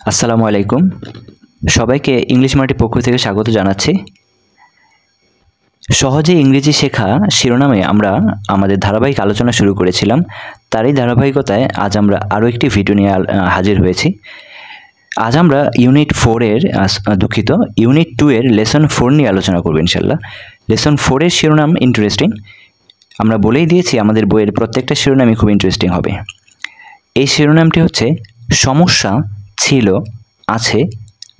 আসসালামু আলাইকুম। সবাইকে ইংলিশ মার্টের পক্ষ থেকে স্বাগত জানাচ্ছি। সহজে ইংরেজি শেখা শিরোনামে আমরা আমাদের ধারাবাহিক আলোচনা শুরু করেছিলাম। তারই ধারাবাহিকতায় আজ আমরা আরও একটি ভিডিও নিয়ে হাজির হয়েছি। আজ আমরা ইউনিট 2 এর লেসন 4 নিয়ে আলোচনা করব ইনশাল্লাহ। লেসন 4 এর শিরোনাম ইন্টারেস্টিং। আমরা বলেই দিয়েছি আমাদের বইয়ের প্রত্যেকটা শিরোনামই খুব ইন্টারেস্টিং হবে। এই শিরোনামটি হচ্ছে সমস্যা ছিল, আছে,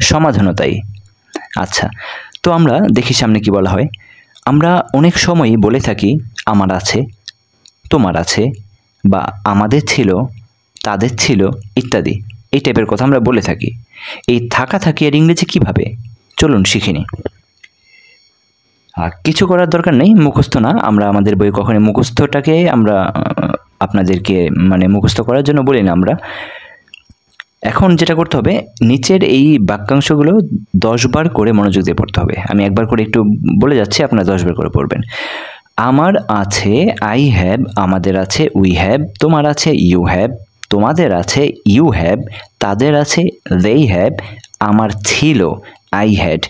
সমাধানও তাই। আচ্ছা, তো আমরা দেখি সামনে কি বলা হয়। আমরা অনেক সময়ই বলে থাকি আমার আছে, তোমার আছে, বা আমাদের ছিল, তাদের ছিল ইত্যাদি। এই টাইপের কথা আমরা বলে থাকি। এই থাকা থাকি এর ইংরেজি কিভাবে, চলুন শিখে নিই। কিছু করার দরকার নেই, মুখস্থ না। আমরা আমাদের বই কখনো মুখস্থটাকে আমরা আপনাদেরকে মুখস্থ করার জন্য বলি না। আমরা এখন যেটা করতে হবে, নিচের এই বাক্যাংশগুলো 10 বার করে মনোযোগ দিয়ে পড়তে হবে। আমি একবার করে একটু বলে যাচ্ছি, আপনারা 10 বার করে পড়বেন। আমার আছে আই হ্যাভ, আমাদের আছে উই হ্যাভ, তোমার আছে ইউ হ্যাভ, তোমাদের আছে ইউ হ্যাভ, তাদের আছে they হ্যাভ, আমার ছিল আই হ্যাড,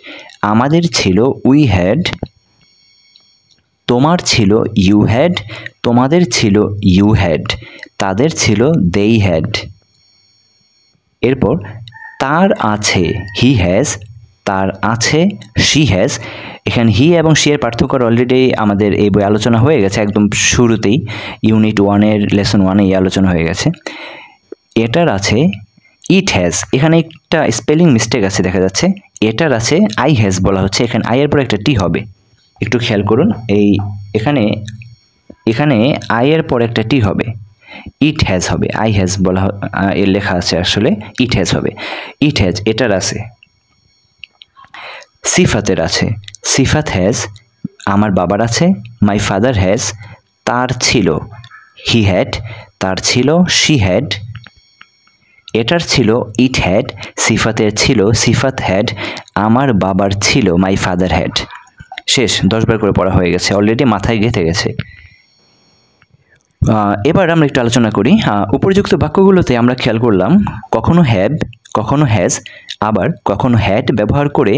আমাদের ছিল উই হ্যাড, তোমার ছিল ইউ হ্যাড, তোমাদের ছিল ইউ হ্যাড, তাদের ছিল they হ্যাড। এরপর তার আছে হি হ্যাজ, তার আছে শি হ্যাজ। এখানে হি এবং শি এর পার্থক্য অলরেডি আমাদের এই বই আলোচনা হয়ে গেছে, একদম শুরুতেই ইউনিট 1 এর লেসন 1 এই আলোচনা হয়ে গেছে। এটার আছে ইট হ্যাজ, এখানে একটা স্পেলিং মিস্টেক আছে দেখা যাচ্ছে। এটার আছে আই হ্যাজ বলা হচ্ছে, এখানে আই এর পর একটা টি হবে, একটু খেয়াল করুন। এখানে আই এর পর একটা টি হবে, ইট হ্যাজ হবে, আই হ্যাজ বলা এর লেখা আছে, আসলে ইট হ্যাজ হবে। ইট হ্যাজ এটার আছে। সিফাতের আছে সিফাত হ্যাজ, আমার বাবার আছে মাই ফাদার হ্যাজ, তার ছিল হি হ্যাড, তার ছিল শি হ্যাড, এটার ছিল ইট হ্যাড, সিফাতের ছিল সিফাত হ্যাড, আমার বাবার ছিল মাই ফাদার হ্যাড। শেষ, 10 বার করে পড়া হয়ে গেছে, অলরেডি মাথায় গেঁথে গেছে। এবার আমরা একটু আলোচনা করি। উপযুক্ত বাক্যগুলোতে আমরা খেয়াল করলাম কখনো হ্যাভ, কখনো হ্যাজ, আবার কখনো হ্যাড ব্যবহার করে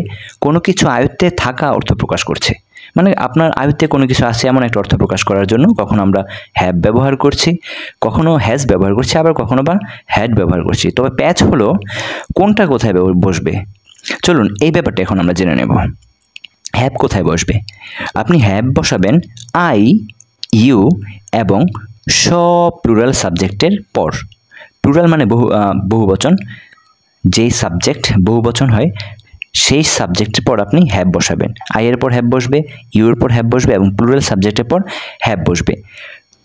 কোনো কিছু আয়ত্তে থাকা অর্থ প্রকাশ করছে। মানে আপনার আয়ত্তে কোনো কিছু আছে এমন একটা অর্থ প্রকাশ করার জন্য কখনো আমরা হ্যাভ ব্যবহার করছি, কখনো হ্যাজ ব্যবহার করছি, আবার কখনো বা হ্যাড ব্যবহার করছি। তবে প্যাচ হলো কোনটা কোথায় বসবে। চলুন এই ব্যাপারটা এখন আমরা জেনে নেব। হ্যাভ কোথায় বসবে? আপনি হ্যাভ বসাবেন আই, ইউ এবং সব প্লুরাল সাবজেক্টের পর। প্লুরাল মানে বহুবচন। যেই সাবজেক্ট বহুবচন হয় সেই সাবজেক্টের পর আপনি হ্যাভ বসাবেন। আই এর পর হ্যাভ বসবে, ইউ এর পর হ্যাভ বসবে এবং প্লুরাল সাবজেক্টের পর হ্যাভ বসবে।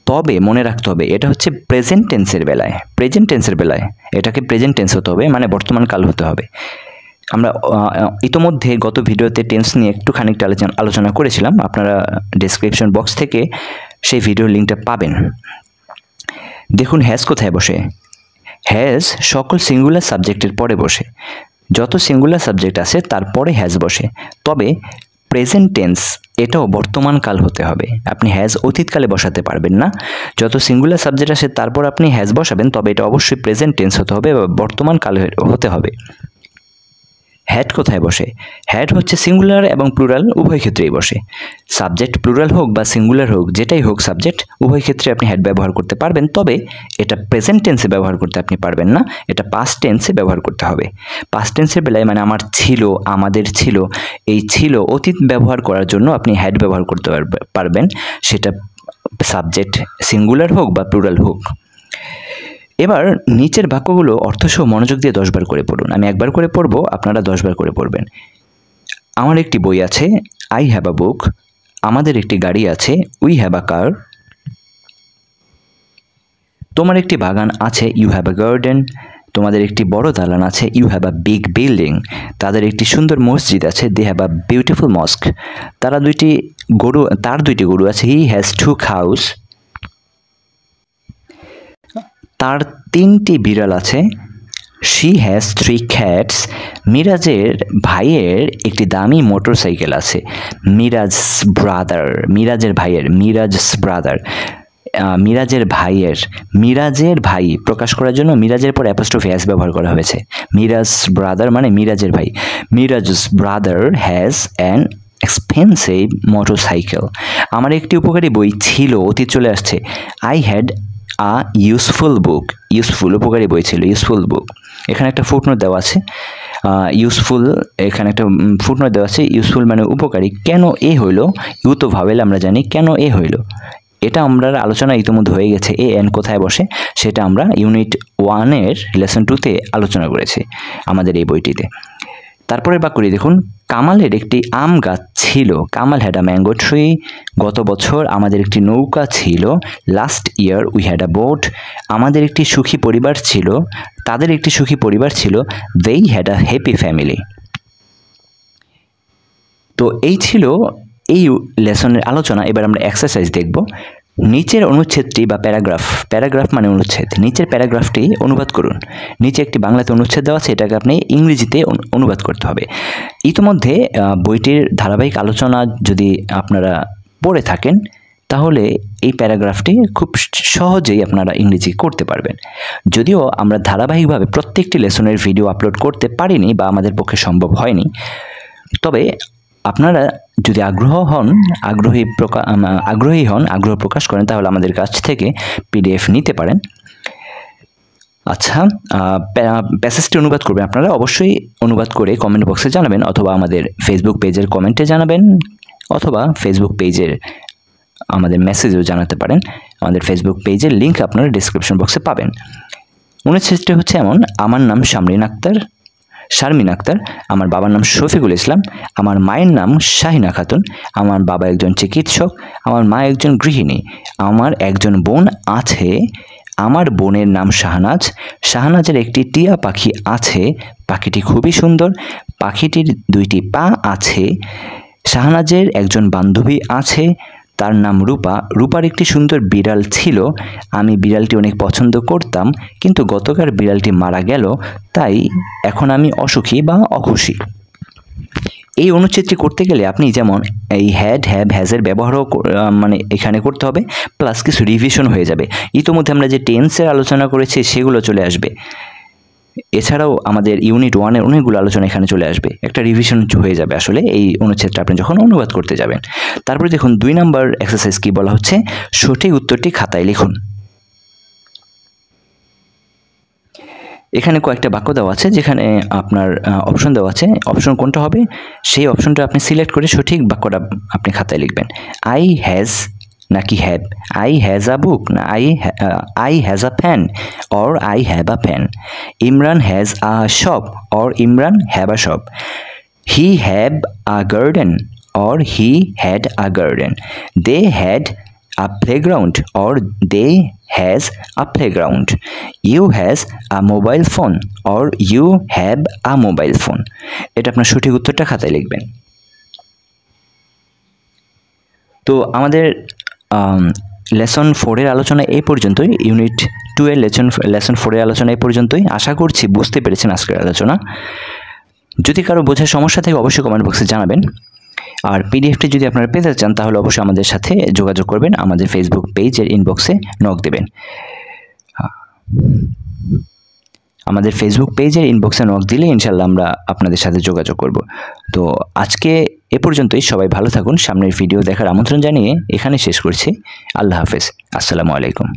তবে মনে রাখতে হবে এটা হচ্ছে প্রেজেন্ট টেন্সের বেলায়। প্রেজেন্ট টেন্সের বেলায় এটাকে প্রেজেন্ট টেন্স হতে হবে, মানে বর্তমান কাল হতে হবে। আমরা ইতোমধ্যে গত ভিডিওতে টেন্স নিয়ে একটু খানিকটা আলোচনা করেছিলাম। আপনারা ডেসক্রিপশন বক্স থেকে সেই ভিডিওর লিঙ্কটা পাবেন। দেখুন হ্যাজ কোথায় বসে। হ্যাজ সকল সিঙ্গুলার সাবজেক্টের পরে বসে। যত সিঙ্গুলার সাবজেক্ট আছে তারপরে হ্যাজ বসে। তবে প্রেজেন্ট টেন্স এটাও বর্তমান কাল হতে হবে। আপনি হ্যাজ অতীতকালে বসাতে পারবেন না। যত সিঙ্গুলার সাবজেক্ট আসে তারপর আপনি হ্যাজ বসাবেন, তবে এটা অবশ্যই প্রেজেন্ট টেন্স হতে হবে বা বর্তমান কাল হতে হবে। হ্যাড কোথায় বসে? হ্যাড হচ্ছে সিঙ্গুলার এবং প্লুরাল উভয় ক্ষেত্রেই বসে। সাবজেক্ট প্লুরাল হোক বা সিঙ্গুলার হোক, যেটাই হোক সাবজেক্ট, উভয় ক্ষেত্রে আপনি হ্যাড ব্যবহার করতে পারবেন। তবে এটা প্রেজেন্ট টেন্সে ব্যবহার করতে আপনি পারবেন না, এটা পাস্ট টেন্সে ব্যবহার করতে হবে। পাস্ট টেন্সের বেলায় মানে আমার ছিল, আমাদের ছিল, এই ছিল অতীত ব্যবহার করার জন্য আপনি হ্যাড ব্যবহার করতে পারবেন, সেটা সাবজেক্ট সিঙ্গুলার হোক বা প্লুরাল হোক। এবার নিচের বাক্যগুলো অর্থসহ মনোযোগ দিয়ে 10 বার করে পড়ুন। আমি একবার করে পড়ব, আপনারা 10 বার করে পড়বেন। আমার একটি বই আছে, আই হ্যাভ আ বুক। আমাদের একটি গাড়ি আছে, উই হ্যাভ আ কার। তোমার একটি বাগান আছে, ইউ হ্যাভ আ গার্ডেন। তোমাদের একটি বড় দালান আছে, you have a big building. তাদের একটি সুন্দর মসজিদ আছে, দে হ্যাভ আ বিউটিফুল মস্ক। তার দুইটি গরু আছে, হি হ্যাজ 2 cows। তার 3টি বিড়াল আছে, শি হ্যাজ 3 cats। মিরাজের ভাইয়ের একটি দামি মোটরসাইকেল আছে, মিরাজের ভাইয়ের, মিরাজ ব্রাদার। মিরাজের ভাই প্রকাশ করার জন্য মিরাজের পর অ্যাপোস্ট্রফি এস ব্যবহার করা হয়েছে। মিরাজ ব্রাদার মানে মিরাজের ভাই। Miraj brother has an expensive motorcycle. আমার একটি উপকারী বই ছিল, অতীত চলে আসছে। I had a useful book. Useful উপকারী বই ছিল, ইউজফুল বুক। এখানে একটা ফুটনোট দেওয়া আছে। এখানে একটা ফুটনোট দেওয়া আছে। ইউজফুল মানে উপকারী। কেন এ হইল? ইউ তো ভাবেল আমরা জানি, কেন এ হইল? এটা আমরা আলোচনা ইতিমধ্যে হয়ে গেছে। এ এন কোথায় বসে সেটা আমরা ইউনিট 1-এর লেসন 2-তে আলোচনা করেছি আমাদের এই বইটিতে। তারপরের বাক্যটি দেখুন, কামালের একটি আম গাছ ছিল। Kamal had a mango tree. গত বছর আমাদের একটি নৌকা ছিল। Last year we had a boat. আমাদের একটি সুখী পরিবার ছিল। তাদের একটি সুখী পরিবার ছিল। দেই হ্যাড আ হ্যাপি ফ্যামিলি। তো এই ছিল এই লেসনের আলোচনা। এবার আমরা এক্সারসাইজ দেখব। নিচের অনুচ্ছেদটি বা প্যারাগ্রাফ মানে অনুচ্ছেদ, নিচের প্যারাগ্রাফটি অনুবাদ করুন। নিচে একটি বাংলাতে অনুচ্ছেদ দেওয়া আছে, এটাকে আপনি ইংরেজিতে অনুবাদ করতে হবে। ইতিমধ্যে বইটির ধারাবাহিক আলোচনা যদি আপনারা পড়ে থাকেন তাহলে এই প্যারাগ্রাফটি খুব সহজেই আপনারা ইংরেজি করতে পারবেন। যদিও আমরা ধারাবাহিকভাবে প্রত্যেকটি লেসনের ভিডিও আপলোড করতে পারিনি বা আমাদের পক্ষে সম্ভব হয়নি, তবে আপনারা যদি আগ্রহ প্রকাশ করেন তাহলে আমাদের কাছ থেকে পিডিএফ নিতে পারেন। আচ্ছা, প্যাসেজটি অনুবাদ করবেন আপনারা। অবশ্যই অনুবাদ করে কমেন্ট বক্সে জানাবেন, অথবা আমাদের ফেসবুক পেজের কমেন্টে জানাবেন, অথবা ফেসবুক পেজের আমাদের মেসেজেও জানাতে পারেন। আমাদের ফেসবুক পেজের লিঙ্ক আপনারা ডিসক্রিপশন বক্সে পাবেন। অনুচ্ছেদটি হচ্ছে এমন: আমার নাম শারমিন আক্তার। আমার বাবার নাম শফিকুল ইসলাম। আমার মায়ের নাম শাহিনা খাতুন। আমার বাবা একজন চিকিৎসক। আমার মা একজন গৃহিণী। আমার একজন বোন আছে। আমার বোনের নাম শাহনাজের একটি টিয়া পাখি আছে। পাখিটি খুবই সুন্দর। পাখিটির 2টি পা আছে। শাহনাজের একজন বান্ধবী আছে, তার নাম রূপার একটি সুন্দর বিড়াল ছিল। আমি বিড়ালটি অনেক পছন্দ করতাম, কিন্তু গতকাল বিড়ালটি মারা গেল, তাই এখন আমি অসুখী বা অখুশি। এই অনুচ্ছেদটি করতে গেলে আপনি যেমন এই হ্যাড, হ্যাভ, হ্যাজের ব্যবহারও মানে এখানে করতে হবে, প্লাস কিছু রিভিশন হয়ে যাবে। ইতিমধ্যে আমরা যে টেন্সের আলোচনা করেছি সেগুলো চলে আসবে। এছাড়াও আমাদের ইউনিট 1-এর অনেকগুলো আলোচনা এখানে চলে আসবে। একটা রিভিশন হয়ে যাবে আসলে এই অনুচ্ছেদটা আপনি যখন অনুবাদ করতে যাবেন। তারপরে দেখুন 2 নম্বর এক্সারসাইজ কি বলা হচ্ছে, সঠিক উত্তরটি খাতায় লিখুন। এখানে কয়েকটা বাক্য দেওয়া আছে, যেখানে আপনার অপশন দেওয়া আছে। অপশন কোনটা হবে সেই অপশনটা আপনি সিলেক্ট করে সঠিক বাক্যটা আপনি খাতায় লিখবেন। আই হ্যাজ নাকি have, I has a book না I has a fan or I have a fan, Imran has a shop or Imran have a shop, he have a garden or he had a garden, they had a playground or they has a playground, you has a mobile phone or you have a mobile phone। এটা আপনার সঠিক উত্তরটা খাতায় লিখবেন। তো আমাদের lesson 4-এর আলোচনা এই পর্যন্তই। ইউনিট 2-এর লেসন 4-এর আলোচনা এই পর্যন্তই। আশা করছি বুঝতে পেরেছেন আজকের আলোচনা। যদি কারো বোঝার সমস্যা থাকে অবশ্যই কমেন্ট বক্সে জানাবেন। আর পিডিএফটি যদি আপনারা পেতে চান তাহলে অবশ্যই আমাদের সাথে যোগাযোগ করবেন, আমাদের ফেসবুক পেজের ইনবক্সে নক দেবেন। আমাদের ফেসবুক পেজের ইনবক্সে নক দিলে ইনশাল্লাহ আমরা আপনাদের সাথে যোগাযোগ করব। তো আজকে এ পর্যন্তই। সবাই ভালো থাকুন। সামনের ভিডিও দেখার আমন্ত্রণ জানিয়ে এখানে শেষ করছি। আল্লাহ হাফেজ। আসসালামু আলাইকুম।